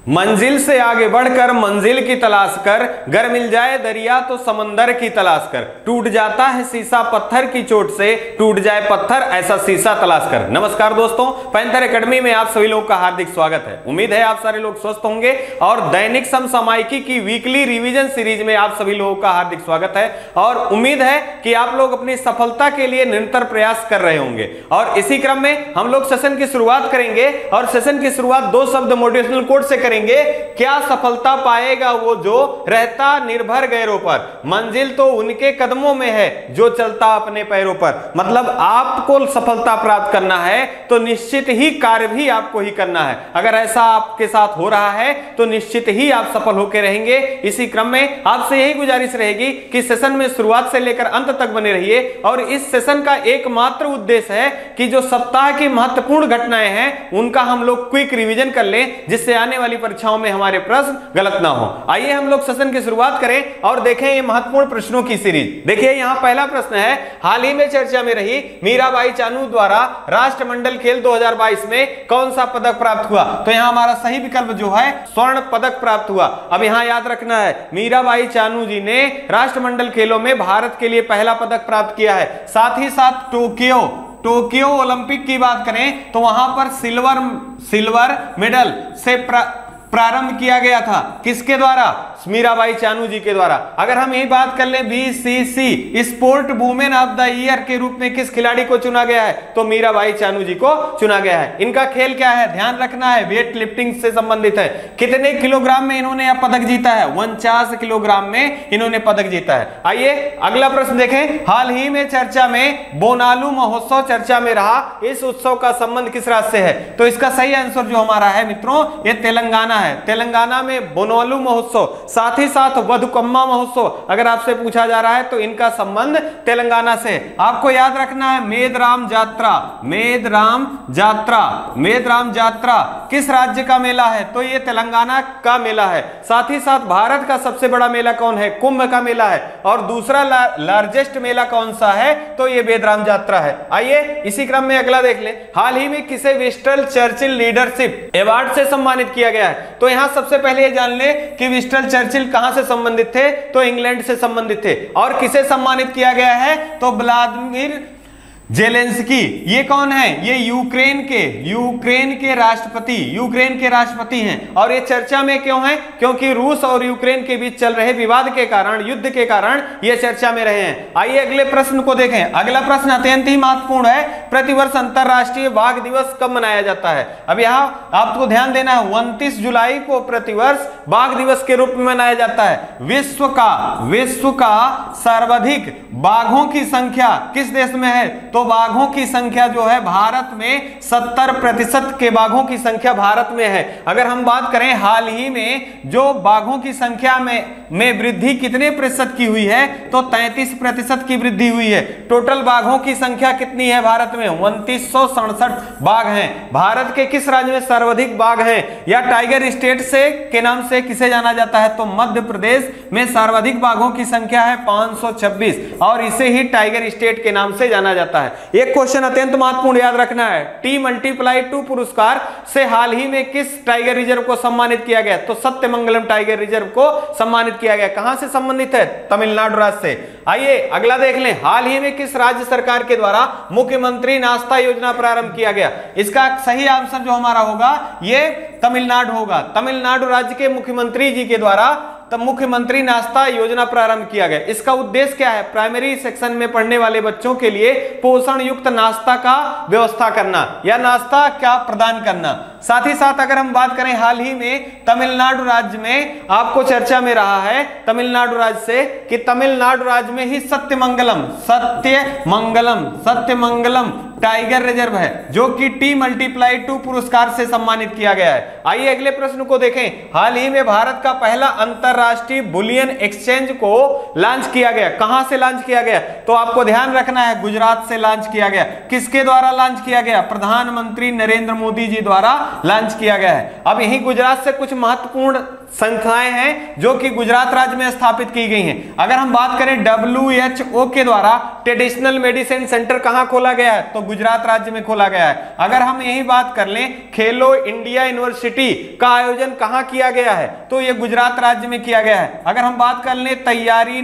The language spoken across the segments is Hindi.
मंजिल से आगे बढ़कर मंजिल की तलाश कर, गर मिल जाए दरिया तो समंदर की तलाश कर, टूट जाता है शीशा पत्थर की चोट से, टूट जाए पत्थर ऐसा शीशा तलाश कर। नमस्कार दोस्तों, पैंथर एकेडमी में आप सभी लोगों का हार्दिक स्वागत है। उम्मीद है आप सारे लोग स्वस्थ होंगे और दैनिक समसामयिकी की वीकली रिवीजन सीरीज में आप सभी लोगों का हार्दिक स्वागत है और उम्मीद है कि आप लोग अपनी सफलता के लिए निरंतर प्रयास कर रहे होंगे। और इसी क्रम में हम लोग सेशन की शुरुआत करेंगे और सेशन की शुरुआत दो शब्द मोटिवेशनल कोट से करेंगे। क्या सफलता पाएगा वो जो रहता निर्भर गैरों पर, मंजिल तो उनके कदमों में है जो चलता अपने पैरों पर। मतलब आपको सफलता प्राप्त करना है तो निश्चित ही कार्य भी आपको ही करना है। अगर ऐसा आपके साथ हो रहा है तो निश्चित ही आप सफल होकर रहेंगे। इसी क्रम में आपसे यही गुजारिश रहेगी कि सेशन में शुरुआत से लेकर अंत तक बने रहिए। और इस सेशन का एकमात्र उद्देश्य है कि जो सप्ताह की महत्वपूर्ण घटनाएं हैं उनका हम लोग क्विक रिवीजन कर लें, जिससे आने वाली परीक्षाओं में हमारे प्रश्न गलत ना हो। आइए हम लोग सेशन की शुरुआत करें और देखें ये महत्वपूर्ण प्रश्नों की सीरीज। देखिए यहां पहला प्रश्न है, हाल ही में चर्चा में रही मीराबाई चानू द्वारा राष्ट्रमंडल खेल 2022 में कौन सा पदक प्राप्त हुआ? तो यहां हमारा सही विकल्प जो है स्वर्ण पदक प्राप्त हुआ। अब यहां याद रखना है, मीराबाई चानू जी ने राष्ट्रमंडल खेलों में भारत के लिए पहला पदक प्राप्त किया है। साथ ही साथ टोक्यो ओलंपिक की बात करें तो वहां पर सिल्वर मेडल से प्रारंभ किया गया था। किसके द्वारा? मीराबाई चानू जी के द्वारा। अगर हम यही बात कर लें BCC sport women of the year के रूप में किस खिलाड़ी को चुना गया है? तो मीराबाई चानू जी को चुना गया है। इनका खेल क्या है? ध्यान रखना है, वेट लिफ्टिंग से संबंधित है। कितने किलोग्राम में इन्होंने पदक जीता है? 49 किलोग्राम में इन्होंने पदक जीता है। आइए अगला प्रश्न देखें, हाल ही में चर्चा में बोनालू महोत्सव चर्चा में रहा, इस उत्सव का संबंध किस राज्य से है? तो इसका सही आंसर जो हमारा है मित्रों, ये तेलंगाना है। तेलंगाना में बोनालू महोत्सव, साथ ही साथ बथुकम्मा महोत्सव अगर आपसे पूछा जा रहा है तो इनका संबंध तेलंगाना से। आपको याद रखना है मेदराम जात्रा किस राज्य का मेला है? तो ये तेलंगाना का मेला है। साथ ही साथ भारत का सबसे बड़ा मेला कौन है? कुंभ का मेला है। और दूसरा लार्जेस्ट मेला कौन सा है? तो ये मेदराम जात्रा है। आइए इसी क्रम में अगला देख ले, हाल ही में किसे विस्टन चर्चिल लीडरशिप अवार्ड से सम्मानित किया गया है? तो यहां सबसे पहले ये जान ले कि विस्टन चर्चिल कहां से संबंधित थे? तो इंग्लैंड से संबंधित थे। और किसे सम्मानित किया गया है? तो व्लादिमीर जेलेंस्की। ये कौन है? ये यूक्रेन के राष्ट्रपति हैं। और ये चर्चा में क्यों हैं? क्योंकि रूस और यूक्रेन के बीच चल रहे विवाद के कारण, युद्ध के कारण ये चर्चा में रहे हैं। आइए अगले प्रश्न को देखें। अगला प्रश्न अत्यंत ही महत्वपूर्ण है, प्रतिवर्ष अंतरराष्ट्रीय बाघ दिवस कब मनाया जाता है? अब यहाँ आपको ध्यान देना है, 29 जुलाई को प्रतिवर्ष बाघ दिवस के रूप में मनाया जाता है। विश्व का सर्वाधिक बाघों की संख्या किस देश में है? तो बाघों की संख्या जो है भारत में 70% के बाघों की संख्या भारत में है। अगर हम बात करें हाल ही में जो बाघों की संख्या में वृद्धि कितने प्रतिशत की हुई है? तो 33% की वृद्धि हुई है। टोटल बाघों की संख्या कितनी है भारत में? 2967 बाघ हैं। भारत के किस राज्य में सर्वाधिक बाघ हैं? या टाइगर स्टेट से के नाम से किसे जाना जाता है? तो मध्य प्रदेश में सर्वाधिक बाघों की संख्या है 526 और इसे ही टाइगर स्टेट के नाम से जाना जाता है। एक क्वेश्चन अत्यंत महत्वपूर्ण याद रखना है, T×2 पुरस्कार से हाल ही में किस टाइगर रिजर्व को सम्मानित किया गया? तो सत्यमंगलम टाइगर रिजर्व को सम्मानित किया गया। कहां से संबंधित है? तमिलनाडु राज्य से। आइए अगला देख लें, हाल ही में किस राज्य सरकार के द्वारा मुख्यमंत्री नाश्ता योजना प्रारंभ किया गया? इसका सही आंसर जो हमारा होगा ये तमिलनाडु होगा। तमिलनाडु राज्य के मुख्यमंत्री जी के द्वारा तब मुख्यमंत्री नाश्ता योजना प्रारंभ किया गया। इसका उद्देश्य क्या है? प्राइमरी सेक्शन में पढ़ने वाले बच्चों के लिए पोषण युक्त नाश्ता का व्यवस्था करना या नाश्ता क्या प्रदान करना। साथ ही साथ अगर हम बात करें हाल ही में तमिलनाडु राज्य में आपको चर्चा में रहा है तमिलनाडु राज्य से कि तमिलनाडु राज्य में ही सत्यमंगलम टाइगर रिजर्व है जो कि T×2 पुरस्कार से सम्मानित किया गया है। आइए अगले प्रश्न को देखें, हाल ही में भारत का पहला अंतरराष्ट्रीय बुलियन एक्सचेंज को लॉन्च किया गया। कहां से लॉन्च किया गया? तो आपको ध्यान रखना है, गुजरात से लॉन्च किया गया। किसके द्वारा लॉन्च किया गया? प्रधानमंत्री नरेंद्र मोदी जी द्वारा लॉन्च किया गया है। अब यही गुजरात से कुछ महत्वपूर्ण संस्थाएं हैं जो कि गुजरात राज्य में स्थापित की गई हैं। अगर हम बात करें WHO के द्वारा ट्रेडिशनल मेडिसिन सेंटर कहां खोला गया है, तो गुजरात राज्य में खोला गया है। अगर हम यही बात कर लें खेलो इंडिया यूनिवर्सिटी का आयोजन कहां किया गया है, तो यह गुजरात राज्य में किया गया है। अगर हम बात कर लें तैयारी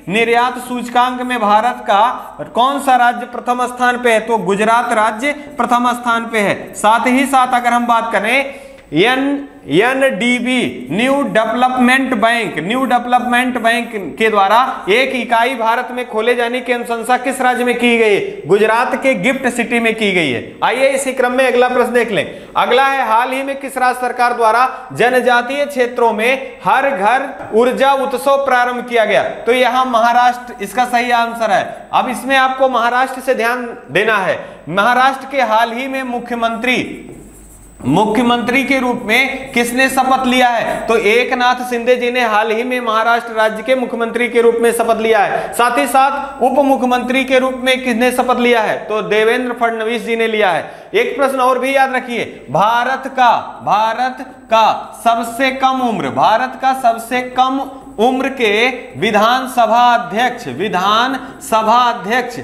निर्यात सूचकांक में भारत का कौन सा राज्य प्रथम स्थान पे है, तो गुजरात राज्य प्रथम स्थान पे है। साथ ही साथ अगर हम बात करें NDB न्यू डेवलपमेंट बैंक के द्वारा एक इकाई भारत में खोले जाने की अनुशंसा किस राज्य में की गई है, गुजरात के गिफ्ट सिटी में की गई है। आइए इसी क्रम में अगला प्रश्न देख लें। अगला है हाल ही में किस राज्य सरकार द्वारा जनजातीय क्षेत्रों में हर घर ऊर्जा उत्सव प्रारंभ किया गया, तो यहां महाराष्ट्र इसका सही आंसर है। अब इसमें आपको महाराष्ट्र से ध्यान देना है। महाराष्ट्र के हाल ही में मुख्यमंत्री के रूप में किसने शपथ लिया है, तो एकनाथ शिंदे जी ने हाल ही में महाराष्ट्र राज्य के मुख्यमंत्री के रूप में शपथ लिया है। साथ ही साथ उप मुख्यमंत्री के रूप में किसने शपथ लिया है, तो देवेंद्र फडणवीस जी ने लिया है। एक प्रश्न और भी याद रखिए, भारत का सबसे कम उम्र के विधानसभा अध्यक्ष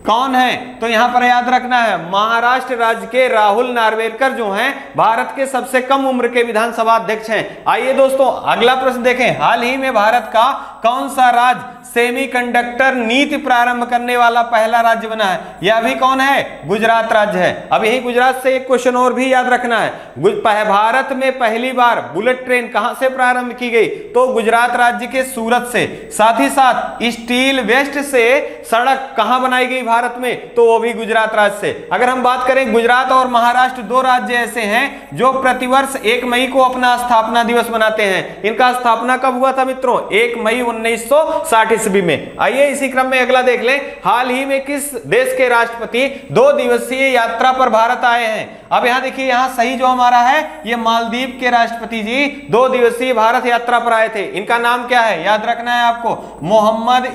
कौन है, तो यहां पर याद रखना है महाराष्ट्र राज्य के राहुल नार्वेकर जो हैं भारत के सबसे कम उम्र के विधानसभा अध्यक्ष हैं। आइए दोस्तों अगला प्रश्न देखें। हाल ही में भारत का कौन सा राज्य सेमीकंडक्टर नीति प्रारंभ करने वाला पहला राज्य बना है, यह भी कौन है, गुजरात राज्य है। अब यही गुजरात से एक क्वेश्चन और भी याद रखना है। भारत में पहली बार बुलेट ट्रेन कहां से प्रारंभ की गई, तो गुजरात राज्य के सूरत से। साथ ही साथ स्टील वेस्ट से सड़क कहां बनाई गई भारत में, तो वो भी गुजरात राज्य से। अगर हम बात करें गुजरात और महाराष्ट्र दो राज्य ऐसे हैं जो प्रतिवर्ष 1 मई को अपना स्थापना दिवस मनाते हैं। इनका स्थापना कब हुआ था मित्रों, 1 मई 1960 ईस्वी में। आइए इसी क्रम में अगला देख लें। हाल ही में किस देश के राष्ट्रपति 2 दिवसीय यात्रा पर भारत आए हैं। अब यहां देखिए, यहां सही जो हमारा है ये मालदीव के राष्ट्रपति जी 2 दिवसीय भारत यात्रा पर आए थे। इनका नाम क्या है, याद रखना है आपको, मोहम्मद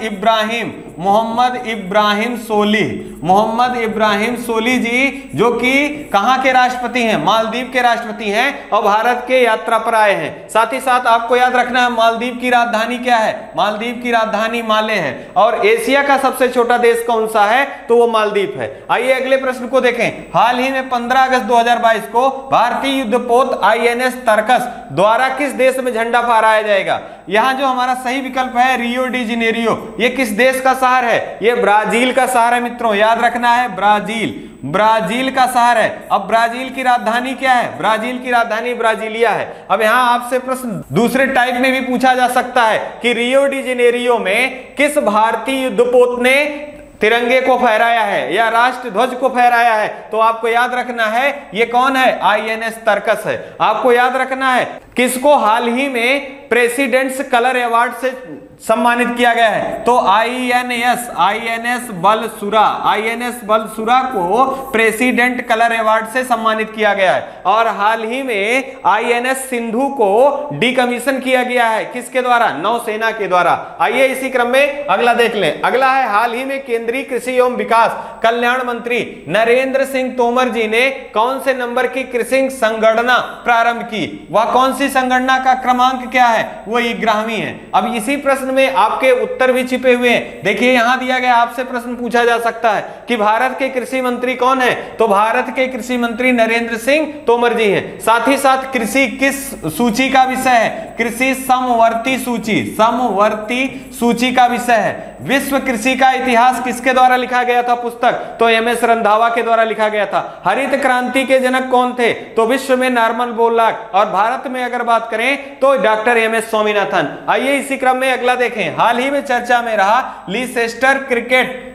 इब्राहिम सोली जी, जो कि कहां के राष्ट्रपति हैं, मालदीव के राष्ट्रपति हैं और भारत के यात्रा पर आए हैं। साथ ही साथ आपको याद रखना है मालदीव की राजधानी क्या है, मालदीव की राजधानी माले है। और एशिया का सबसे छोटा देश कौन सा है, तो वो मालदीव है। आइए अगले प्रश्न को देखें। हाल ही में 15 अगस्त 2022 को भारतीय युद्धपोत INS तरकस द्वारा किस देश में झंडा फहराया जाएगा। यहां जो हमारा सही विकल्प है रियो डी जेनेरियो, ये किस देश का शहर है, ये ब्राजील का शहर है मित्रों, याद रखना है ब्राजील का शहर है। अब ब्राजील की राजधानी क्या है, ब्राजील की राजधानी ब्राजीलिया है। अब यहां आपसे प्रश्न दूसरे टाइप में भी पूछा जा सकता है कि रियो डी जेनेरियो में किस भारतीय युद्धपोत ने तिरंगे को फहराया है या राष्ट्र ध्वज को फहराया है, तो आपको याद रखना है ये कौन है, INS तरकस है। आपको याद रखना है किसको हाल ही में प्रेसिडेंट्स कलर अवार्ड से सम्मानित किया गया है, तो INS बलसुरा को प्रेसिडेंट कलर अवार्ड से सम्मानित किया गया है। और हाल ही में INS सिंधु को डिकमीशन किया गया है, किसके द्वारा, नौसेना के द्वारा। आइए इसी क्रम में अगला देख लें। अगला है हाल ही में केंद्रीय कृषि एवं विकास कल्याण मंत्री नरेंद्र सिंह तोमर जी ने कौन से नंबर की कृषि संगणना प्रारंभ की, वह कौन सी संगणना का क्रमांक क्या है, वो 11वीं है। अब इसी प्रश्न में आपके उत्तर भी छिपे हुए हैं। देखिए यहां दिया गया, आपसे प्रश्न पूछा जा सकता है कि भारत के कृषि मंत्री कौन है, तो भारत के कृषि मंत्री नरेंद्र सिंह तोमर जी हैं। साथ ही साथ कृषि किस सूची का विषय है, कृषि समवर्ती सूची का विषय है। विश्व कृषि का इतिहास किसके द्वारा लिखा गया था पुस्तक, तो MS रंधावा के द्वारा लिखा गया था। हरित क्रांति के जनक कौन थे, तो विश्व में नॉर्मन बोरलॉग, और भारत में अगर बात करें तो डॉक्टर MS स्वामीनाथन। आइए इसी क्रम में अगला देखें। हाल ही में चर्चा में रहा लीसेस्टर क्रिकेट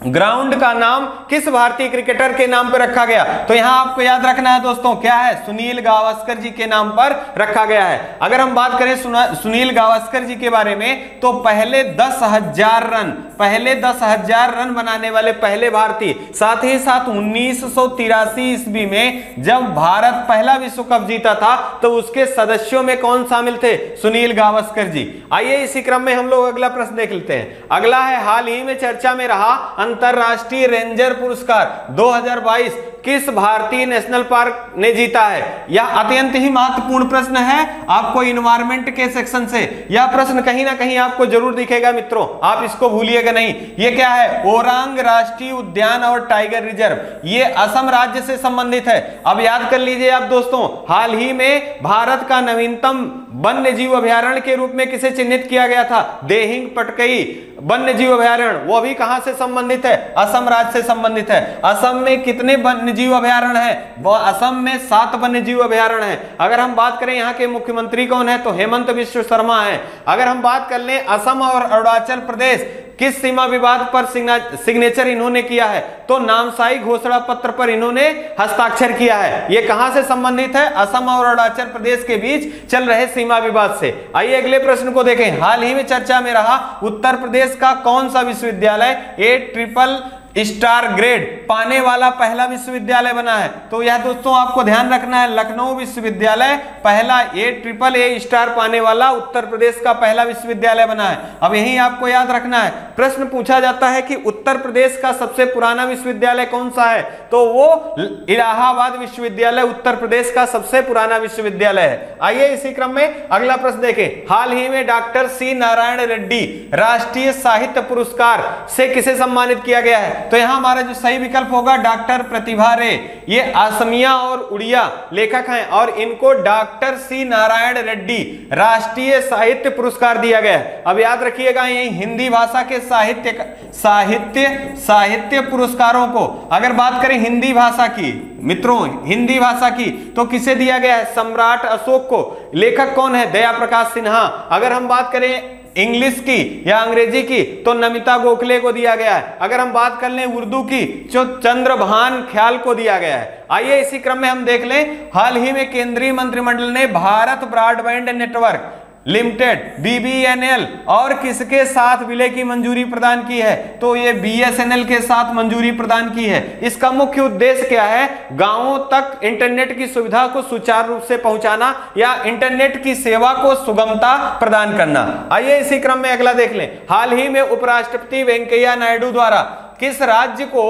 ग्राउंड का नाम किस भारतीय क्रिकेटर के नाम पर रखा गया, तो यहां आपको याद रखना है दोस्तों क्या है, सुनील गावस्कर जी के नाम पर रखा गया है। अगर हम बात करें सुनील गावस्कर जी के बारे में, तो पहले 10,000 रन बनाने वाले पहले भारतीय। साथ ही साथ 1983 ईस्वी में जब भारत पहला विश्व कप जीता था, तो उसके सदस्यों में कौन शामिल थे, सुनील गावस्कर जी। आइए इसी क्रम में हम लोग अगला प्रश्न देख लेते हैं। अगला है हाल ही में चर्चा में रहा अंतरराष्ट्रीय रेंजर पुरस्कार 2022 किस भारतीय नेशनल पार्क ने जीता है? यह अत्यंत ही महत्वपूर्ण प्रश्न है आपको इन्वायरमेंट के सेक्शन से। यह प्रश्न कहीं ना कहीं आपको जरूर दिखेगा मित्रों, आप इसको भूलिएगा नहीं। ये क्या है? ओरांग राष्ट्रीय उद्यान और टाइगर रिजर्व, ये असम राज्य से संबंधित है। अब याद कर लीजिए आप दोस्तों, हाल ही में भारत का नवीनतम वन्य जीव अभयारण्य के रूप में किसे चिन्हित किया गया था? देहिंग पटकई वन्य जीव अभयारण्य, वो भी कहां से संबंधित है? असम राज्य से संबंधित है। असम में कितने वन्य जीव अभयारण्य है? वो असम में 7 वन्य जीव अभयारण्य है। अगर हम बात करें यहाँ के मुख्यमंत्री कौन है, तो हेमंत बिश्व शर्मा है। अगर हम बात कर लें असम और अरुणाचल प्रदेश किस सीमा विवाद पर सिग्नेचर इन्होंने किया है, तो नामसाई घोषणा पत्र पर इन्होंने हस्ताक्षर किया है। ये कहां से संबंधित है? असम और अरुणाचल प्रदेश के बीच चल रहे सीमा विवाद से। आइए अगले प्रश्न को देखें। हाल ही में चर्चा में रहा उत्तर प्रदेश का कौन सा विश्वविद्यालय ट्रिपल स्टार ग्रेड पाने वाला पहला विश्वविद्यालय बना है? तो यह दोस्तों आपको ध्यान रखना है, लखनऊ विश्वविद्यालय पहला ट्रिपल स्टार पाने वाला उत्तर प्रदेश का पहला विश्वविद्यालय बना है। अब यही आपको याद रखना है। प्रश्न पूछा जाता है कि उत्तर प्रदेश का सबसे पुराना विश्वविद्यालय कौन सा है, तो वो इलाहाबाद विश्वविद्यालय उत्तर प्रदेश का सबसे पुराना विश्वविद्यालय है। आइए इसी क्रम में अगला प्रश्न देखें। हाल ही में डॉक्टर सी नारायण रेड्डी राष्ट्रीय साहित्य पुरस्कार से किसे सम्मानित किया गया है? तो यहां हमारा जो सही विकल्प होगा डॉक्टर प्रतिभा रे। ये असमिया और उड़िया लेखक हैं और इनको डॉक्टर सी नारायण रेड्डी राष्ट्रीय साहित्य पुरस्कार दिया गया है। अब याद रखिएगा, यही हिंदी भाषा के साहित्य पुरस्कारों को अगर बात करें हिंदी भाषा की मित्रों, हिंदी भाषा की, तो किसे दिया गया है? सम्राट अशोक को। लेखक कौन है? दया प्रकाश सिन्हा। अगर हम बात करें इंग्लिश की या अंग्रेजी की, तो नमिता गोखले को दिया गया है। अगर हम बात कर लें उर्दू की, तो चंद्रभान ख्याल को दिया गया है। आइए इसी क्रम में हम देख लें, हाल ही में केंद्रीय मंत्रिमंडल ने Bharat broadband network limited BBNL और किसके साथ विलय की मंजूरी प्रदान की है? तो ये BSNL के साथ मंजूरी प्रदान की है। इसका मुख्य उद्देश्य क्या है? गांवों तक इंटरनेट की सुविधा को सुचारू रूप से पहुंचाना या इंटरनेट की सेवा को सुगमता प्रदान करना। आइए इसी क्रम में अगला देख लें। हाल ही में उपराष्ट्रपति वेंकैया नायडू द्वारा किस राज्य को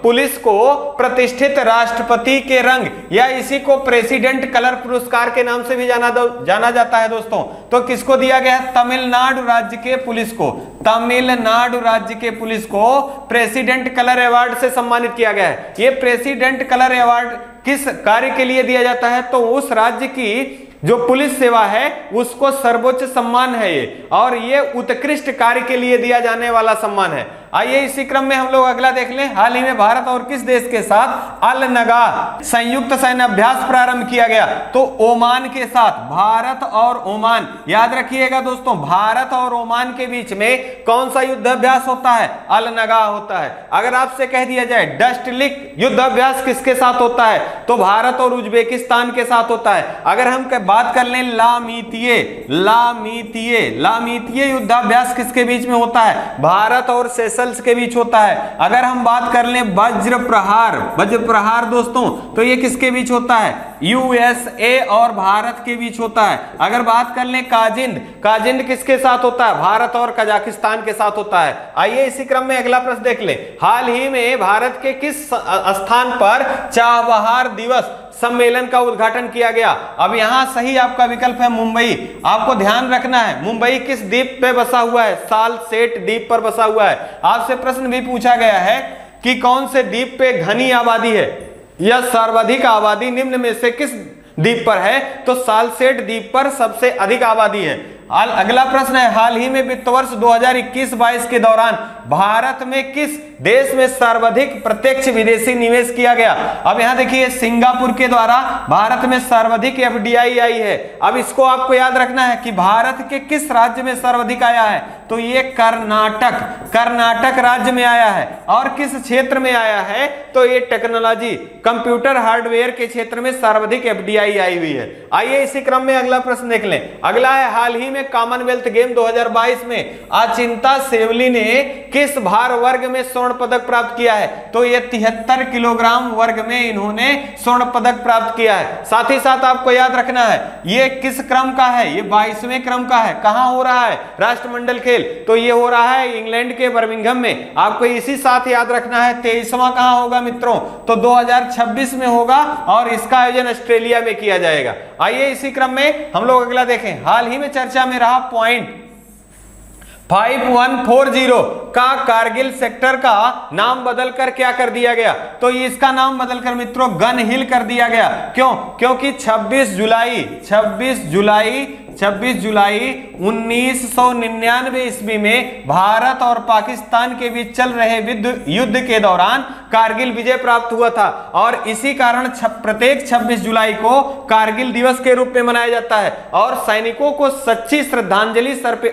पुलिस को प्रतिष्ठित राष्ट्रपति के रंग या इसी को प्रेसिडेंट कलर पुरस्कार के नाम से भी जाना जाता है दोस्तों, तो किसको दिया गया है? तमिलनाडु राज्य के पुलिस को। तमिलनाडु राज्य के पुलिस को प्रेसिडेंट कलर अवार्ड से सम्मानित किया गया है। ये प्रेसिडेंट कलर अवार्ड किस कार्य के लिए दिया जाता है? तो उस राज्य की जो पुलिस सेवा है उसको सर्वोच्च सम्मान है ये, और ये उत्कृष्ट कार्य के लिए दिया जाने वाला सम्मान है। आइए इसी क्रम में हम लोग अगला देख लें। हाल ही में भारत और किस देश के साथ अल नगा संयुक्त सैन्य अभ्यास प्रारंभ किया गया? तो ओमान के साथ। भारत और ओमान, याद रखिएगा दोस्तों, भारत और ओमान के बीच में कौन सा युद्ध अभ्यास होता है? अल नगा होता है। अगर आपसे कह दिया जाए डस्टलिक युद्ध अभ्यास किसके साथ होता है? तो भारत और उज्बेकिस्तान के साथ होता है। अगर हम बात कर लें लामीतीय युद्धाभ्यास किसके बीच में होता है? भारत और सेशल्स के बीच होता है। अगर हम बात कर लें वज्र प्रहार दोस्तों, तो ये किसके बीच होता है? USA और भारत के बीच होता है। अगर बात कर लें काजिंद किसके साथ होता है? भारत और कजाकिस्तान के साथ होता है। आइए इसी क्रम में अगला प्रश्न देख लें। हाल ही में भारत के किस स्थान पर चाबहार दिवस सम्मेलन का उद्घाटन किया गया? अब यहां सही आपका विकल्प है मुंबई। आपको ध्यान रखना है, मुंबई किस द्वीप पे बसा हुआ है? सालसेट द्वीप पर बसा हुआ है। आपसे प्रश्न भी पूछा गया है कि कौन से द्वीप पे घनी आबादी है या सर्वाधिक आबादी निम्न में से किस द्वीप पर है? तो सालसेट द्वीप पर सबसे अधिक आबादी है। अगला प्रश्न है, हाल ही में वित्त वर्ष 2021-22 के दौरान भारत में किस देश में सर्वाधिक प्रत्यक्ष विदेशी निवेश किया गया? अब यहां देखिए, सिंगापुर के द्वारा भारत में सर्वाधिक FDI आई है। अब इसको आपको याद रखना है कि भारत के किस राज्य में सर्वाधिक आया है? तो ये कर्नाटक राज्य में आया है। और किस क्षेत्र में आया है? तो ये टेक्नोलॉजी कंप्यूटर हार्डवेयर के क्षेत्र में सर्वाधिक FDI आई हुई है। आइए इसी क्रम में अगला प्रश्न देख लें। अगला है, हाल ही में कॉमनवेल्थ गेम 2022 में अचिंता सेवली ने किस भार वर्ग में स्वर्ण पदक प्राप्त किया है? तो ये 73 किलोग्राम वर्ग में इन्होंने स्वर्ण पदक प्राप्त किया है। साथ ही साथ आपको याद रखना है, ये किस क्रम का है? ये 22वें क्रम का है। कहां हो रहा है? राष्ट्रमंडल खेल खेल, तो ये हो रहा है इंग्लैंड के बर्मिंघम में। आपको इसी साथ याद रखना है 23वां कहां होगा मित्रों, तो 2026 में होगा और इसका आयोजन ऑस्ट्रेलिया में किया जाएगा। आइए इसी क्रम में हम लोग अगला देखें। हाल ही में चर्चा में रहा पॉइंट 5140 का कारगिल सेक्टर का नाम बदलकर क्या कर दिया गया, तो इसका नाम बदलकर मित्रों गन हिल कर दिया गया। क्यों? क्योंकि 26 जुलाई 1999 ईस्वी में भारत और पाकिस्तान के बीच चल रहे युद्ध के दौरान कारगिल विजय प्राप्त हुआ था और इसी कारण प्रत्येक 26 जुलाई को कारगिल दिवस के रूप में मनाया जाता है और सैनिकों को सच्ची श्रद्धांजलि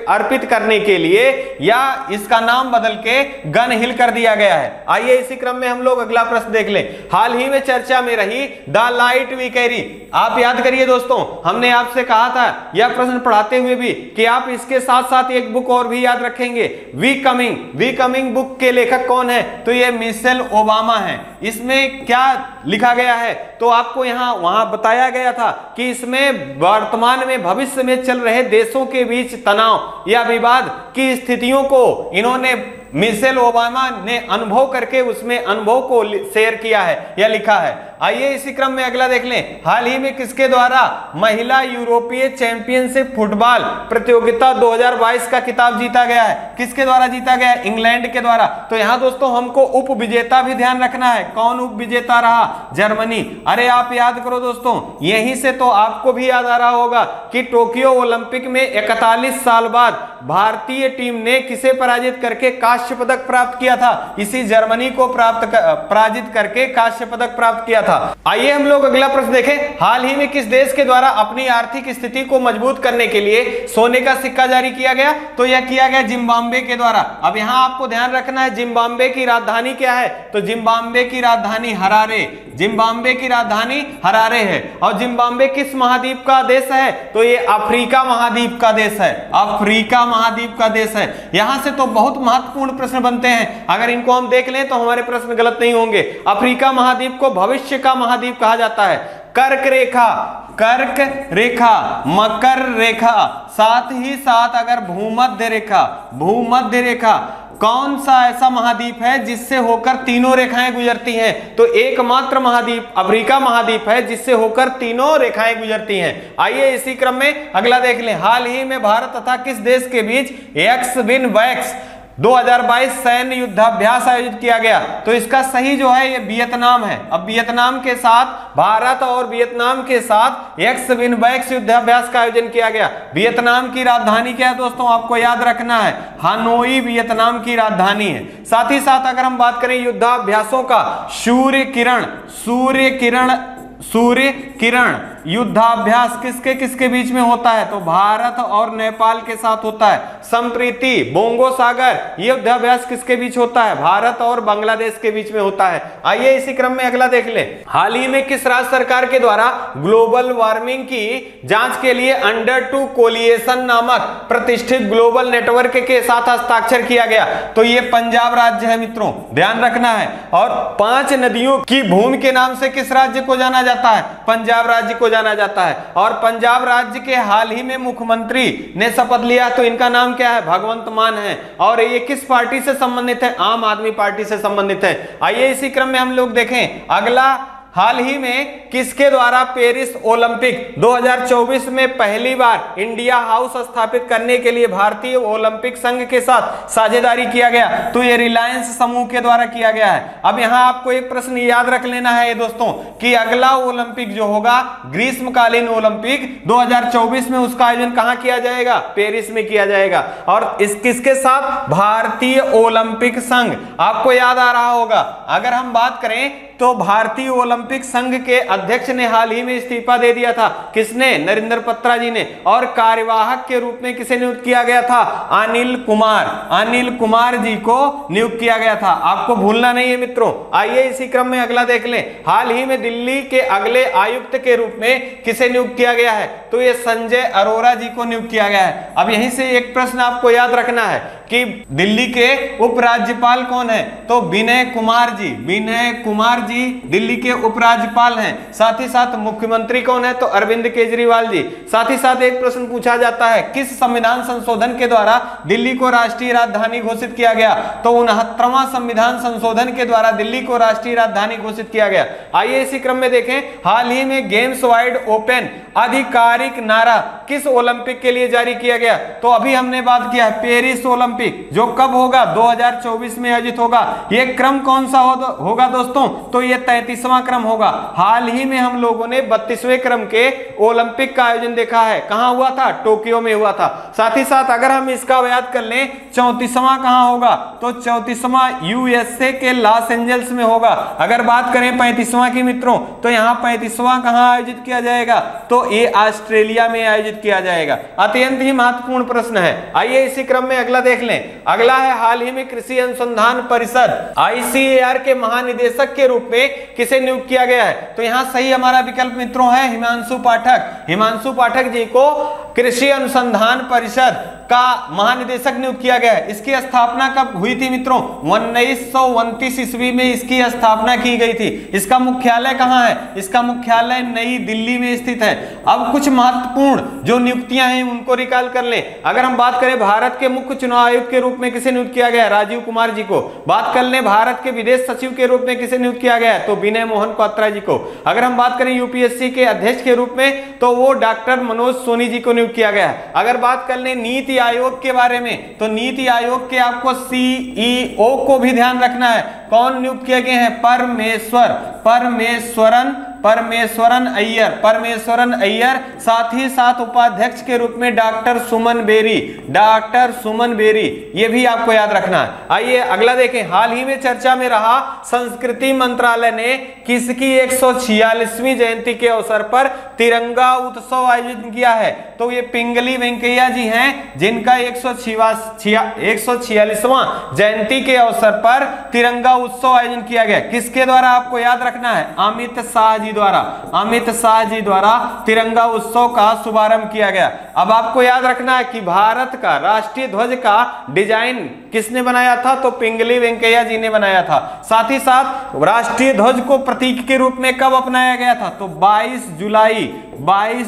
अर्पित करने के लिए या इसका नाम बदल के गन हिल कर दिया गया है। आइए इसी क्रम में हम लोग अगला प्रश्न देख लें। हाल ही में चर्चा में रही द लाइट वी कैरी। आप याद करिए दोस्तों, हमने आपसे कहा था यह प्रश्न पढ़ाते हुए भी कि आप इसके साथ साथ एक बुक और भी याद रखेंगे, वी कमिंग बुक के लेखक कौन है, तो ये मिशेल ओबामा है। इसमें क्या लिखा गया है, तो आपको वहां बताया गया था कि इसमें वर्तमान में भविष्य में चल रहे देशों के बीच तनाव या विवाद की स्थितियों को इन्होंने मिशेल ओबामा ने अनुभव करके उसमें अनुभव को शेयर किया है या लिखा है। आइए इसी क्रम में अगला देख लें। हाल ही में किसके द्वारा महिला यूरोपीय चैंपियनशिप फुटबॉल प्रतियोगिता 2022 का खिताब जीता गया है? किसके द्वारा जीता गया? इंग्लैंड के द्वारा। तो यहाँ दोस्तों हमको उप विजेता भी ध्यान रखना है। कौन उप विजेता रहा? जर्मनी। अरे आप याद करो दोस्तों, यहीं से तो आपको भी याद आ रहा होगा कि टोक्यो ओलंपिक में 41 साल बाद भारतीय टीम ने किसे पराजित करके कांस्य पदक प्राप्त किया था? इसी जर्मनी को पराजित करके कांस्य पदक प्राप्त किया था। आइए हम लोग अगला प्रश्न देखें। हाल ही में किस देश के द्वारा अपनी आर्थिक स्थिति को मजबूत करने के लिए सोने का सिक्का जारी किया गया? तो यह किया गया जिम्बाब्वे के द्वारा। अब यहां आपको ध्यान रखना है जिम्बाब्वे की राजधानी क्या है, तो जिम्बाब्वे की राजधानी हरारे। जिम्बाब्वे की राजधानी हरारे है। और जिम्बाब्वे किस महाद्वीप का देश है, तो ये अफ्रीका महाद्वीप का देश है। अफ्रीका महाद्वीप का देश है। यहां से तो बहुत महत्वपूर्ण प्रश्न बनते हैं, अगर इनको हम देख लें तो हमारे प्रश्न गलत नहीं होंगे। अफ्रीका महाद्वीप को भविष्य का महाद्वीप कहा जाता है। कर्क रेखा, मकर रेखा, साथ ही साथ अगर भूमध्य रेखा कौन सा ऐसा महाद्वीप है जिससे होकर तीनों रेखाएं गुजरती हैं, तो एकमात्र महाद्वीप अफ्रीका महाद्वीप है जिससे होकर तीनों रेखाएं गुजरती हैं। आइए इसी क्रम में अगला देख लें। हाल ही में भारत तथा किस देश के बीच एक्स-विन-वैक्स 2022 सैन्य युद्धाभ्यास आयोजित किया गया? तो इसका सही जो है ये वियतनाम है। अब वियतनाम के साथ भारत और वियतनाम के साथ एक्स-विन-वैक्स युद्धाभ्यास का आयोजन किया गया। वियतनाम की राजधानी क्या है दोस्तों, आपको याद रखना है, हानोई वियतनाम की राजधानी है। साथ ही साथ अगर हम बात करें युद्धाभ्यासों का, सूर्य किरण युद्धाभ्यास किसके किसके बीच में होता है, तो भारत और नेपाल के साथ होता है। संप्रीति बोंगो सागर ये युद्धाभ्यास किसके बीच होता है, भारत और बांग्लादेश के बीच में होता है। आइए इसी क्रम में अगला देख ले। हाल ही में किस राज्य सरकार के द्वारा ग्लोबल वार्मिंग की जांच के लिए अंडर 2 कोलिएशन नामक प्रतिष्ठित ग्लोबल नेटवर्क के साथ हस्ताक्षर किया गया? तो ये पंजाब राज्य है मित्रों, ध्यान रखना है। और 5 नदियों की भूमि के नाम से किस राज्य को जाना जाता है, पंजाब राज्य को जाना जाता है। और पंजाब राज्य के हाल ही में मुख्यमंत्री ने शपथ लिया, तो इनका नाम क्या है, भगवंत मान है। और ये किस पार्टी से संबंधित है, आम आदमी पार्टी से संबंधित है। आइए इसी क्रम में हम लोग देखें अगला। हाल ही में किसके द्वारा पेरिस ओलंपिक 2024 में पहली बार इंडिया हाउस स्थापित करने के लिए भारतीय ओलंपिक संघ के साथ साझेदारी किया गया? तो ये रिलायंस समूह के द्वारा किया गया है। अब यहां आपको एक प्रश्न याद रख लेना है दोस्तों कि अगला ओलंपिक जो होगा ग्रीष्मकालीन ओलंपिक 2024 में, उसका आयोजन कहां किया जाएगा, पेरिस में किया जाएगा। और इस किसके साथ, भारतीय ओलंपिक संघ। आपको याद आ रहा होगा, अगर हम बात करें तो भारतीय ओलंपिक संघ के अध्यक्ष ने हाल ही में इस्तीफा दे दिया था। किसने, नरेंद्र पत्रा जी ने। और कार्यवाहक के रूप में किसे नियुक्त किया गया था, अनिल कुमार जी को नियुक्त किया गया था। आपको भूलना नहीं है मित्रों। आइए इसी क्रम में अगला देख लें। हाल ही में दिल्ली के अगले आयुक्त के रूप में किसे नियुक्त किया गया है, तो ये संजय अरोरा जी को नियुक्त किया गया है। अब यहीं से एक प्रश्न आपको याद रखना है कि दिल्ली के उपराज्यपाल कौन है? तो विनय कुमार जी, विनय कुमार जी दिल्ली के उपराज्यपाल हैं। साथ ही साथ मुख्यमंत्री कौन है? तो अरविंद केजरीवाल जी। साथ ही साथ एक प्रश्न पूछा जाता है, किस संविधान संशोधन के द्वारा दिल्ली को राष्ट्रीय राजधानी घोषित किया गया? तो 69वां संविधान संशोधन के द्वारा दिल्ली को राष्ट्रीय राजधानी घोषित किया गया। आइए इसी क्रम में देखें, हाल ही में गेम्स वाइड ओपन आधिकारिक नारा किस ओलंपिक के लिए जारी किया गया? तो अभी हमने बात किया पेरिस ओलंपिक, जो कब होगा? 2024 में आयोजित होगा। यह क्रम कौन सा होगा दोस्तों? तो यह 33वां क्रम होगा। हाल ही में हम लोगों ने 32वें क्रम के ओलंपिक का आयोजन देखा है। कहां हुआ था? टोक्यो में हुआ था। साथ ही साथ अगर हम इसका याद कर लें, 34वां कहां होगा? तो 34वां यूएसए के लॉस एंजल्स में होगा। अगर बात करें 35वां की मित्रों, तो यहां 35वां कहां आयोजित किया जाएगा? तो ये ऑस्ट्रेलिया में आयोजित किया जाएगा। अत्यंत ही महत्वपूर्ण प्रश्न है। आइए इसी क्रम में अगला देख लें। अगला है, हाल ही में कृषि अनुसंधान परिषद ICAR के महानिदेशक के रूप में किसे नियुक्त किया गया है? तो यहां सही हमारा विकल्प मित्रों है हिमांशु पाठक। हिमांशु पाठक जी को कृषि अनुसंधान परिषद का महानिदेशक नियुक्त किया गया है। इसकी स्थापना कब हुई थी मित्रों? 1929 ईस्वी में इसकी स्थापना की गई थी। इसका मुख्यालय कहां है? इसका मुख्यालय नई दिल्ली में स्थित है। अब कुछ महत्वपूर्ण जो नियुक्तियां हैं उनको रिकॉल कर लें। अगर हम बात करें भारत के मुख्य चुनाव आयुक्त के रूप में किसे नियुक्त किया गया? राजीव कुमार जी को। बात कर लें भारत के विदेश सचिव के रूप में किसे नियुक्त किया गया? तो विनय मोहन क्वात्रा जी को। अगर हम बात करें यूपीएससी के अध्यक्ष के रूप में, तो वो डॉक्टर मनोज सोनी जी को नियुक्त किया गया है। अगर बात कर लें नीति आयोग के बारे में, तो नीति आयोग के आपको CEO को भी ध्यान रखना है। कौन नियुक्त किए गए हैं? परमेश्वरन अय्यर। साथ ही साथ उपाध्यक्ष के रूप में डॉक्टर सुमन बेरी, ये भी आपको याद रखना है। आइए अगला देखें, हाल ही में चर्चा में रहा संस्कृति मंत्रालय ने किसकी 146वीं जयंती के अवसर पर तिरंगा उत्सव आयोजित किया है? तो ये पिंगली वेंकैया जी हैं, जिनका 146वां जयंती के अवसर पर तिरंगा उत्सव आयोजन किया गया। किसके द्वारा? आपको याद रखना है, अमित शाह जी द्वारा तिरंगा उत्सव का शुभारंभ किया गया। अब आपको याद रखना है कि भारत का राष्ट्रीय ध्वज का डिजाइन किसने बनाया था? तो पिंगली वेंकैया जी ने बनाया था। साथ ही साथ राष्ट्रीय ध्वज को प्रतीक के रूप में कब अपनाया गया था? तो 22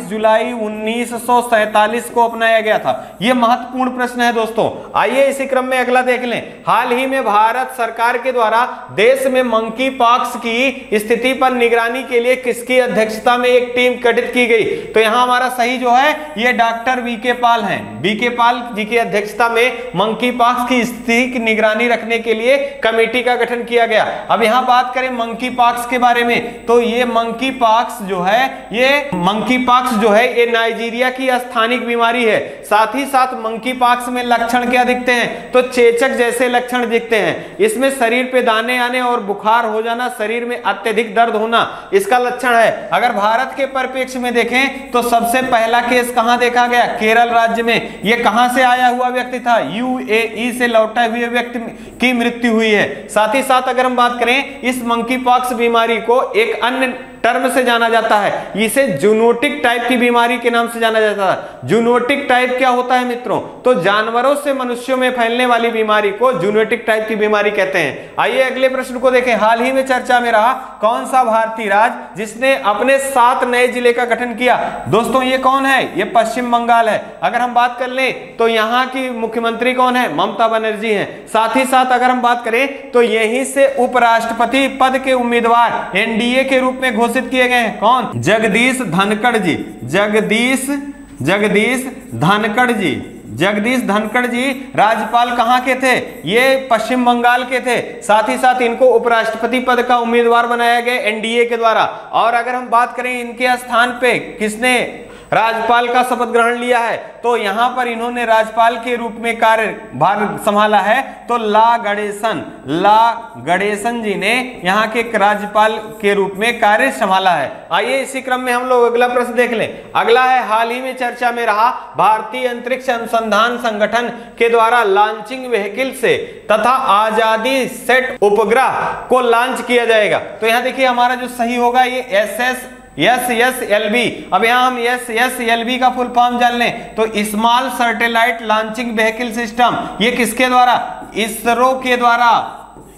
जुलाई 1947 को अपनाया गया था। यह महत्वपूर्ण प्रश्न है दोस्तों। आइए इसी क्रम में अगला देख लें। हाल ही में भारत सरकार के द्वारा देश में मंकी पॉक्स की स्थिति पर निगरानी के लिए किसकी अध्यक्षता में एक टीम गठित की गई? तो यहां हमारा सही जो है ये डॉक्टर वीके पाल हैं। वीके पाल जी की अध्यक्षता में मंकी पॉक्स की स्थिति की निगरानी रखने के लिए कमेटी का गठन किया गया। अब यहां बात करें मंकी पॉक्स के बारे में, तो ये मंकी पॉक्स जो है ये नाइजीरिया की स्थानिक बीमारी है। साथ ही साथ मंकी पॉक्स में लक्षण क्या दिखते हैं? तो चेचक जैसे लक्षण दिखते हैं। इसमें शरीर पे दाने आने और बुखार हो जाना, शरीर में अत्यधिक दर्द होना इसका लक्षण है। अगर भारत के परिप्रेक्ष्य में देखें तो सबसे पहला केस कहां देखा गया? केरल राज्य में। यह कहां से आया हुआ व्यक्ति था? UAE से लौटे हुए व्यक्ति की मृत्यु हुई है। साथ ही साथ अगर हम बात करें, इस मंकी पॉक्स बीमारी को एक अन्य टर्म से जाना जाता है, इसे जूनोटिक टाइप की बीमारी के नाम से जाना जाता है। जूनोटिक टाइप क्या होता है मित्रों? तो जानवरों से मनुष्यों में फैलने वाली बीमारी को जूनोटिक टाइप की बीमारी कहते हैं। आइए अगले प्रश्न को देखें। हाल ही में चर्चा में रहा कौन सा भारतीय राज्य जिसने अपने 7 नए जिले का गठन किया? दोस्तों ये कौन है? ये पश्चिम बंगाल है। अगर हम बात कर लें तो यहाँ की मुख्यमंत्री कौन है? ममता बनर्जी है। साथ ही साथ अगर हम बात करें तो यहीं से उपराष्ट्रपति पद के उम्मीदवार NDA के रूप में घोषित किए गए हैं। कौन? जगदीश धनखड़ जी राज्यपाल कहां के थे? ये पश्चिम बंगाल के थे। साथ ही साथ इनको उपराष्ट्रपति पद का उम्मीदवार बनाया गया NDA के द्वारा। और अगर हम बात करें इनके स्थान पे किसने राज्यपाल का शपथ ग्रहण लिया है, तो यहां पर इन्होंने राज्यपाल के रूप में कार्यभार संभाला है, तो ला गणेशन जी ने यहां के राज्यपाल के रूप में कार्य संभाला है। आइए इसी क्रम में हम लोग अगला प्रश्न देख लें। अगला है, हाल ही में चर्चा में रहा भारतीय अंतरिक्ष अनुसंधान संगठन के द्वारा लॉन्चिंग व्हीकल से तथा आजादी सेट उपग्रह को लॉन्च किया जाएगा। तो यहां देखिए हमारा जो सही होगा ये SSLV। अब यहाँ हम SSLV का फुल फॉर्म जान लें तो small satellite launching vehicle system, ये किसके द्वारा?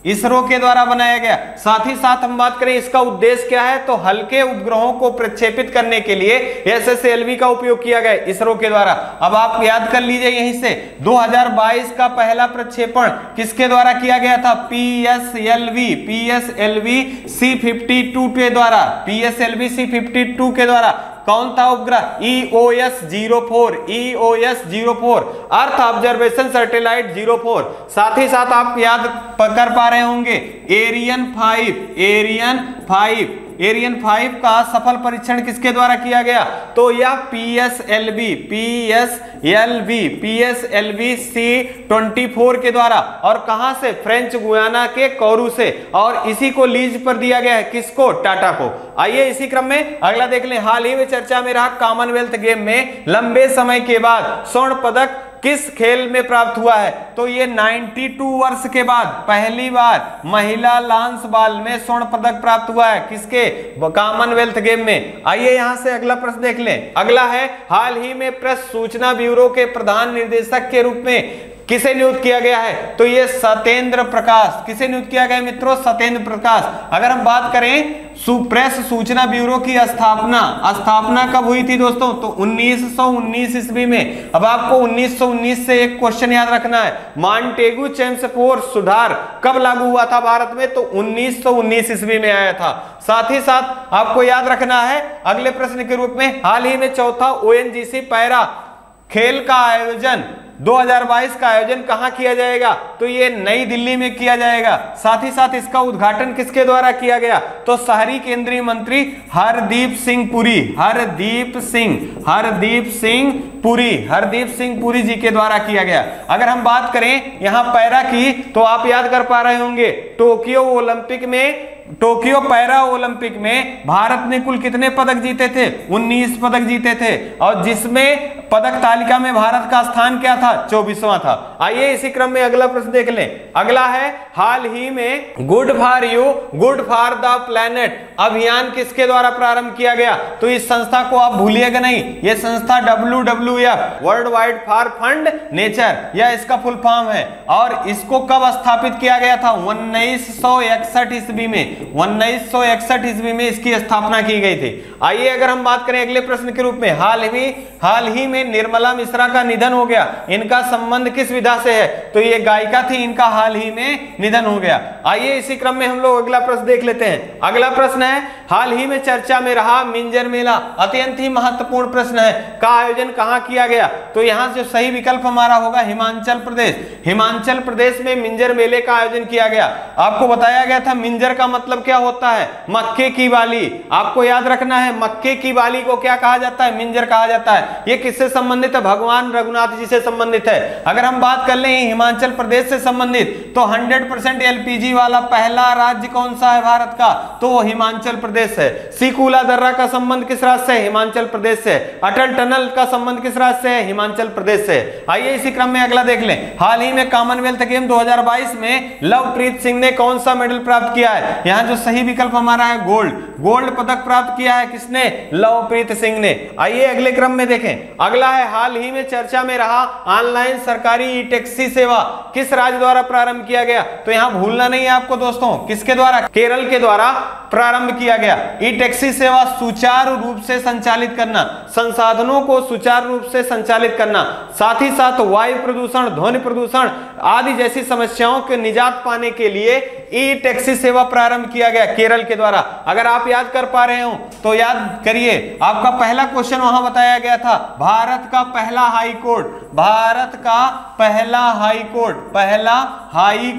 इसरो के द्वारा बनाया गया। साथ ही साथ हम बात करें इसका उद्देश्य क्या है, तो हल्के उपग्रहों को प्रक्षेपित करने के लिए SSLV का उपयोग किया गया इसरो के द्वारा। अब आप याद कर लीजिए यहीं से 2022 का पहला प्रक्षेपण किसके द्वारा किया गया था? PSLV C-52 के द्वारा, PSLV C-52 के द्वारा। कौन था उपग्रह? EOS 04 earth observation satellite 04। साथ ही साथ आप याद कर पा रहे होंगे एरियन 5 का सफल परीक्षण किसके द्वारा किया गया? तो यह PSLV C-24 के द्वारा। और कहां से? फ्रेंच गुयाना के कोरू से। और इसी को लीज पर दिया गया है, किसको? टाटा को। आइए इसी क्रम में अगला देख लें। हाल ही में चर्चा में रहा कॉमनवेल्थ गेम में लंबे समय के बाद स्वर्ण पदक किस खेल में प्राप्त हुआ है? तो ये 92 वर्ष के बाद पहली बार महिला लांस बॉल में स्वर्ण पदक प्राप्त हुआ है। किसके? कॉमनवेल्थ गेम में। आइए यहां से अगला प्रश्न देख लें। अगला है, हाल ही में प्रेस सूचना ब्यूरो के प्रधान निर्देशक के रूप में किसे नियुक्त किया गया है? तो ये सत्येंद्र प्रकाश। किसे नियुक्त किया गया मित्रों? सत्येंद्र प्रकाश। अगर हम बात करें प्रेस सूचना ब्यूरो की स्थापना कब हुई थी दोस्तों? तो 1919 ईस्वी में। अब आपको 1919 से एक क्वेश्चन याद रखना है, मॉन्टेगू चेम्सफोर्ड सुधार कब लागू हुआ था भारत में? तो 1919 ईस्वी में आया था। साथ ही साथ आपको याद रखना है अगले प्रश्न के रूप में, हाल ही में चौथा ONGC पैरा खेल का आयोजन 2022 का आयोजन कहां किया जाएगा? तो ये नई दिल्ली में किया जाएगा। साथ ही साथ इसका उद्घाटन किसके द्वारा किया गया? तो शहरी केंद्रीय मंत्री हरदीप सिंह पुरी जी के द्वारा किया गया। अगर हम बात करें यहां पैरा की तो आप याद कर पा रहे होंगे टोक्यो पैरा ओलंपिक में भारत ने कुल कितने पदक जीते थे? 19 पदक जीते थे। और जिसमें पदक तालिका में भारत का स्थान क्या था? 24वां था। आइए इसी क्रम में अगला प्रश्न देख लें। अगला है, हाल ही में good for you good for the planet अभियान किसके द्वारा प्रारंभ किया गया? तो इस संस्था को आप भूलिएगा नहीं, यह संस्था WWF world wide for fund nature, यह इसका फुल फॉर्म है। और इसको कब स्थापित किया गया था? 1961 ईस्वी में। 1961 ईस्वी में इसकी स्थापना की गई थी। आइए अगर हम बात करें अगले प्रश्न के रूप में, हाल ही में निर्मला मिश्रा का निधन हो गया। इनका संबंध किस विधा से है? तो ये गायिका थी, इनका हाल ही में निधन हो गया। आइए इसी क्रम में हम लोग अगला प्रश्न देख लेते हैं। अगला प्रश्न है, हाल ही में चर्चा में रहा मिंजर मेला, अत्यंत ही महत्वपूर्ण प्रश्न है, का आयोजन कहां किया गया? तो यहां जो सही विकल्प हमारा होगा हिमाचल प्रदेश। हिमाचल प्रदेश में मिंजर मेले का आयोजन किया गया। आपको बताया गया था मिंजर का मतलब क्या होता है? मक्के की बाली। आपको याद रखना है मक्के की बाली को क्या कहा जाता है? मिंजर कहा जाता है। ये किससे संबंधित है? भगवान रघुनाथ जी से संबंधित है। अगर हम बात कर लें हिमाचल प्रदेश से संबंधित तो 100% LPG वाला पहला राज्य कौन सा है भारत का? तो वो हिमाचल प्रदेश है। सिकुला दर्रा का संबंध किस राज्य से? हिमाचल प्रदेश से। अटल टनल का संबंध किस राज्य से? हिमाचल प्रदेश से। आइए इसी क्रम में अगला देख लें। हाल ही में कॉमनवेल्थ गेम 2022 में लवप्रीत सिंह ने कौन सा मेडल प्राप्त किया है? यहां जो सही विकल्प हमारा है गोल्ड पदक प्राप्त किया है। किसने? लवप्रीत सिंह ने। आइए अगले क्रम में देखें। अगला है, हाल ही में चर्चा में रहा ऑनलाइन सरकारी ई टैक्सी सेवा किस राज्य द्वारा प्रारंभ किया गया? तो यहां भूलना नहीं है आपको दोस्तों, किसके द्वारा? केरल के द्वारा प्रारंभ किया गया। ई टैक्सी सेवा सुचारू रूप से संचालित करना, संसाधनों को सुचारू रूप से संचालित करना, साथ ही साथ वायु प्रदूषण, ध्वनि प्रदूषण आदि जैसी समस्याओं के निजात पाने के लिए ई टैक्सी सेवा प्रारंभ किया गया केरल के द्वारा। अगर आप याद कर पा रहे हो तो याद करिए, आपका पहला क्वेश्चन वहां बताया गया था भारत का पहला high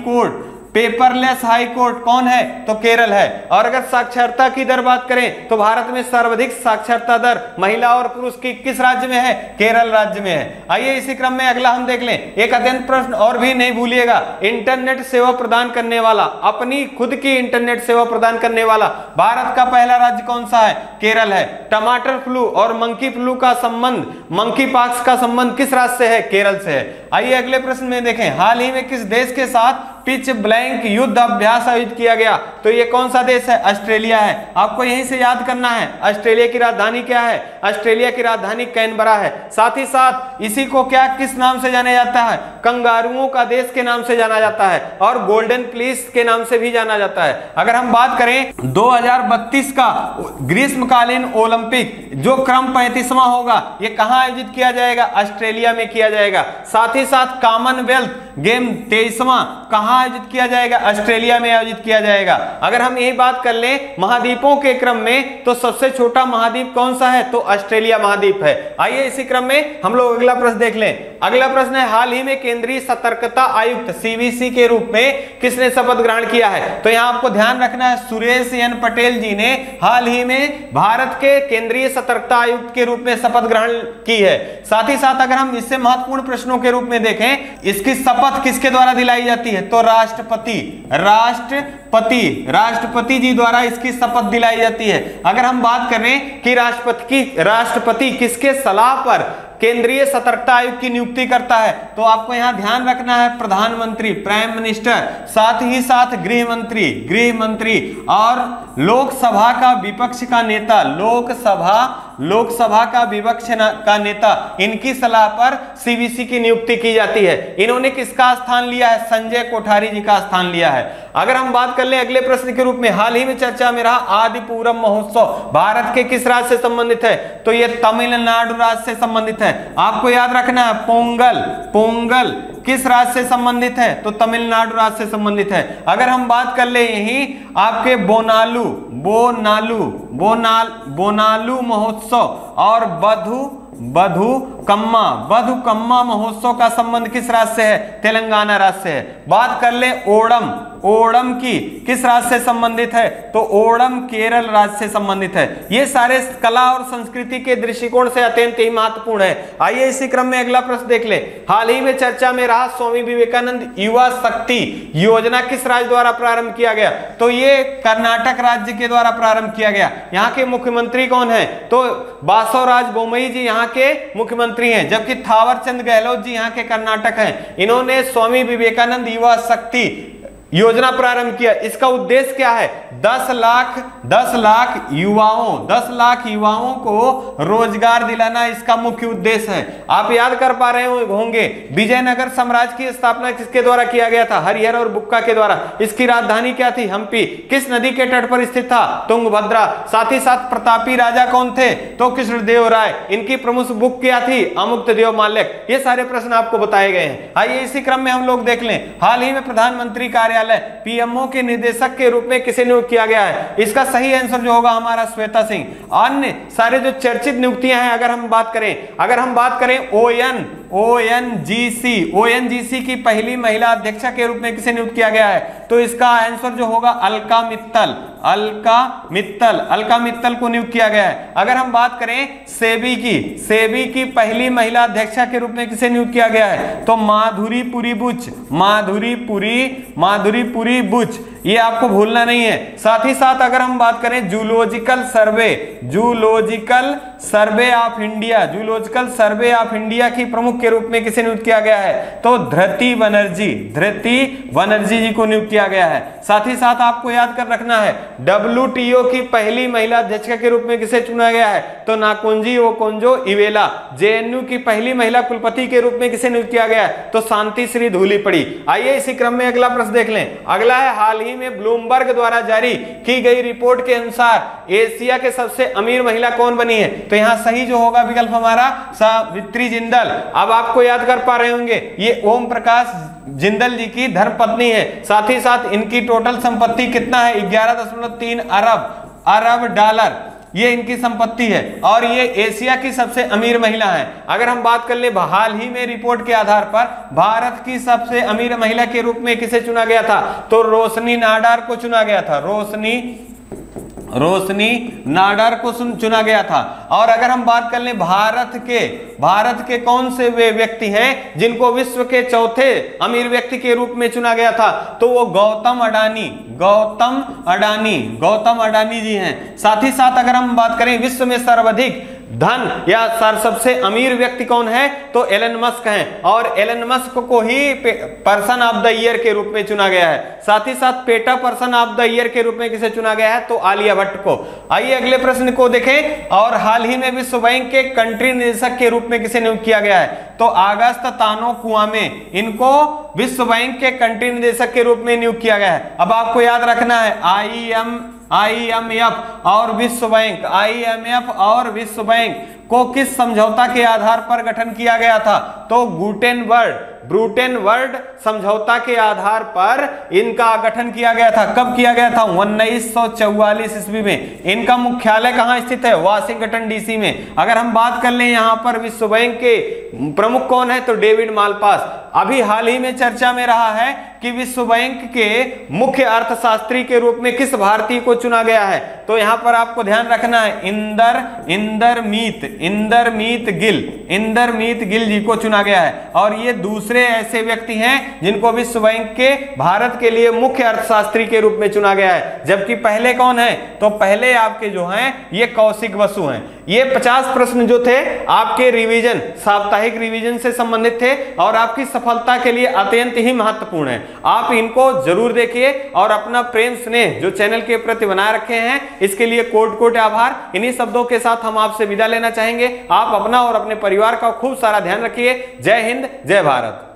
court paperless high court कौन है? तो केरल है। और अगर साक्षरता की दर बात करें तो भारत में सर्वाधिक साक्षरता दर महिला और पुरुष की किस राज्य में है? केरल राज्य में है। आइए इसी क्रम में अगला हम देख लें। एक अत्यंत प्रश्न और भी नहीं भूलिएगा, इंटरनेट सेवा प्रदान करने वाला, अपनी खुद की इंटरनेट सेवा प्रदान करने वाला भारत का पहला राज्य कौन सा है? केरल है। टमाटर फ्लू और मंकी फ्लू का संबंध, मंकी पॉक्स का संबंध किस राज्य से है? केरल से है। आइए अगले प्रश्न में देखें, हाल ही में किस देश के साथ पिच ब्लैंक युद्ध अभ्यास आयोजित किया गया? तो ये कौन सा देश है? ऑस्ट्रेलिया है। आपको यहीं से याद करना है ऑस्ट्रेलिया की राजधानी क्या है? ऑस्ट्रेलिया की राजधानी कैनबरा है। साथ ही साथ इसी को क्या किस नाम से जाना जाता है? कंगारुओं का देश के नाम से जाना जाता है और गोल्डन प्लीस के नाम से भी जाना जाता है। अगर हम बात करें 2032 का ग्रीष्मकालीन ओलंपिक जो क्रम 35वां होगा, ये कहां आयोजित किया जाएगा? ऑस्ट्रेलिया में किया जाएगा। साथ ही साथ कॉमनवेल्थ गेम 23वां कहां आयोजित किया जाएगा? ऑस्ट्रेलिया में आयोजित किया जाएगा। अगर हम यही बात कर लें महाद्वीपों के क्रम में, तो सबसे छोटा महाद्वीप कौन सा है? तो ऑस्ट्रेलिया महाद्वीप है। आइए इसी क्रम में हम लोग अगला प्रश्न देख लें। अगला प्रश्न है, हाल ही में केंद्रीय सतर्कता आयुक्त सीवीसी के रूप में किसने शपथ ग्रहण किया है? तो यहां आपको ध्यान रखना है, सुरेश एन पटेल जी ने हाल ही में भारत के केंद्रीय सतर्कता आयुक्त के रूप में शपथ ग्रहण की है। साथ ही साथ अगर हम इससे महत्वपूर्ण प्रश्नों के रूप में देखें, इसकी शपथ किसके द्वारा दिलाई जाती है? तो राष्ट्रपति जी द्वारा इसकी शपथ दिलाई जाती है। अगर हम बात करें कि राष्ट्रपति किसके सलाह पर केंद्रीय सतर्कता आयोग की नियुक्ति करता है, तो आपको यहां ध्यान रखना है प्रधानमंत्री, प्राइम मिनिस्टर, साथ ही साथ गृह मंत्री और लोकसभा का विपक्ष का नेता, लोकसभा का विपक्ष का नेता, इनकी सलाह पर सीवीसी की नियुक्ति की जाती है। इन्होंने किसका स्थान लिया है? संजय कोठारी जी का स्थान लिया है। अगर हम बात कर ले अगले प्रश्न के रूप में, हाल ही में चर्चा में रहा आदिपुरम महोत्सव भारत के किस राज्य से संबंधित है? तो यह तमिलनाडु राज्य से संबंधित है। आपको याद रखना है पोंगल किस राज्य से संबंधित है? तो तमिलनाडु राज्य से संबंधित है। अगर हम बात कर ले यही आपके बोनालू महोत्सव और बधुकम्मा महोत्सव का संबंध किस राज्य से है? तेलंगाना राज्य से है। बात कर ले ओणम की किस राज्य से संबंधित है? तो ओणम केरल राज्य से संबंधित है। ये सारे कला और संस्कृति के दृष्टिकोण से अत्यंत ही महत्वपूर्ण है। आइए इसी क्रम में अगला प्रश्न देख ले। हाल ही में चर्चा में रहा स्वामी विवेकानंद युवा शक्ति योजना किस राज्य द्वारा प्रारंभ किया गया? तो ये कर्नाटक राज्य के द्वारा प्रारंभ किया गया। यहाँ के मुख्यमंत्री कौन है? तो बासवराज बोमई जी यहाँ के मुख्यमंत्री हैं, जबकि थावरचंद गहलोत जी यहाँ के कर्नाटक हैं। इन्होंने स्वामी विवेकानंद युवा शक्ति योजना प्रारंभ किया। इसका उद्देश्य क्या है? 10 लाख युवाओं को रोजगार दिलाना इसका मुख्य उद्देश्य है। आप याद कर पा रहे होंगे विजयनगर साम्राज्य की स्थापना किसके द्वारा किया गया था? हरिहर और बुक्का के द्वारा। इसकी राजधानी क्या थी? हम्पी। किस नदी के तट पर स्थित था? तुंगभद्रा। साथ ही साथ प्रतापी राजा कौन थे? तो कृष्णदेव राय। इनकी प्रमुख बुक क्या थी? अमुक्तदेव माल्यक। ये सारे प्रश्न आपको बताए गए हैं। आइए इसी क्रम में हम लोग देख लें, हाल ही में प्रधानमंत्री कार्यालय पीएमओ के निदेशक के रूप में किसे नियुक्त किया गया है? इसका सही आंसर जो होगा हमारा श्वेता सिंह। अन्य सारे जो चर्चित नियुक्तियां हैं अगर हम बात करें ओएनजीसी की पहली महिला अध्यक्षा के रूप में किसे नियुक्त किया गया है? तो इसका आंसर जो होगा अलका मित्तल को नियुक्त किया गया है। अगर हम बात करें सेबी की पहली महिला अध्यक्षा के रूप में किसे नियुक्त किया गया है? तो माधुरी पुरी बुच। ये आपको भूलना नहीं है। साथ ही साथ अगर हम बात करें जूलॉजिकल सर्वे ऑफ इंडिया की प्रमुख के रूप में किसे नियुक्त किया गया है? तो धृति बनर्जी जी को नियुक्त किया गया है। साथ ही साथ आपको याद कर रखना है WTO की पहली महिला अध्यक्षा के रूप में किसे चुना गया है? तो नाकुंजी ओकोंजो इवेला। JNU की पहली महिला कुलपति के रूप में किसे नियुक्त किया गया है? तो शांति श्री धूलीपड़ी। आइए इसी क्रम में अगला प्रश्न देख लें। अगला है, हाल ही में ब्लूमबर्ग द्वारा जारी की गई रिपोर्ट के अनुसार एशिया के सबसे अमीर महिला कौन बनी है? तो यहां सही जो होगा विकल्प हमारा सावित्री जिंदल। अब आपको याद कर पा रहे होंगे ये ओम प्रकाश जिंदल जी की धर्मपत्नी है। साथ ही साथ इनकी टोटल संपत्ति कितना है? 11.3 अरब डॉलर ये इनकी संपत्ति है और ये एशिया की सबसे अमीर महिला है। अगर हम बात कर ले हाल ही में रिपोर्ट के आधार पर भारत की सबसे अमीर महिला के रूप में किसे चुना गया था? तो रोशनी नाडार को चुना गया था। रोशनी नाडार को चुना गया था। और अगर हम बात कर लें भारत के कौन से वे व्यक्ति हैं जिनको विश्व के चौथे अमीर व्यक्ति के रूप में चुना गया था? तो वो गौतम अडानी जी हैं। साथ ही साथ अगर हम बात करें विश्व में सर्वाधिक धन या सबसे अमीर व्यक्ति कौन है, तो एलन मस्क हैं, और एलन मस्क को ही पर्सन ऑफ द ईयर के रूप में चुना गया है। साथ ही साथ PETA person of the year के रूप में किसे चुना गया है, तो आलिया भट्ट को। आइए अगले प्रश्न को देखें। और हाल ही में विश्व बैंक के कंट्री निदेशक के रूप में किसे नियुक्त किया गया है, तो अगस्त तानो कुआमे, इनको विश्व बैंक के कंट्री निदेशक के रूप में नियुक्त किया गया है। अब आपको याद रखना है IMF और विश्व बैंक, IMF और विश्व बैंक को किस समझौता के आधार पर गठन किया गया था, तो ब्रूटेनबर्ग समझौता के आधार पर इनका गठन किया गया था। कब किया गया था, 1944 ईस्वी में। इनका मुख्यालय कहां स्थित है, वाशिंगटन DC में। अगर हम बात कर लें यहां पर विश्व बैंक के प्रमुख कौन है, तो डेविड मालपास। अभी हाल ही में चर्चा में रहा है कि विश्व बैंक के मुख्य अर्थशास्त्री के रूप में किस भारतीय को चुना गया है, तो यहां पर आपको ध्यान रखना है इंदरमीत गिल जी को चुना गया है। और ये दूसरे ऐसे व्यक्ति हैं जिनको विश्व बैंक के भारत के लिए मुख्य अर्थशास्त्री के रूप में चुना गया है। जबकि पहले कौन है, तो पहले आपके जो हैं ये कौशिक बसु हैं। ये 50 प्रश्न जो थे आपके रिवीजन, साप्ताहिक रिवीजन से संबंधित थे और आपकी सफलता के लिए अत्यंत ही महत्वपूर्ण है। आप इनको जरूर देखिए और अपना प्रेम स्नेह जो चैनल के प्रति बनाए रखे हैं, इसके लिए कोट कोट आभार। इन्हीं शब्दों के साथ हम आपसे विदा लेना चाहेंगे। आप अपना और अपने परिवार का खूब सारा ध्यान रखिए। जय हिंद, जय भारत।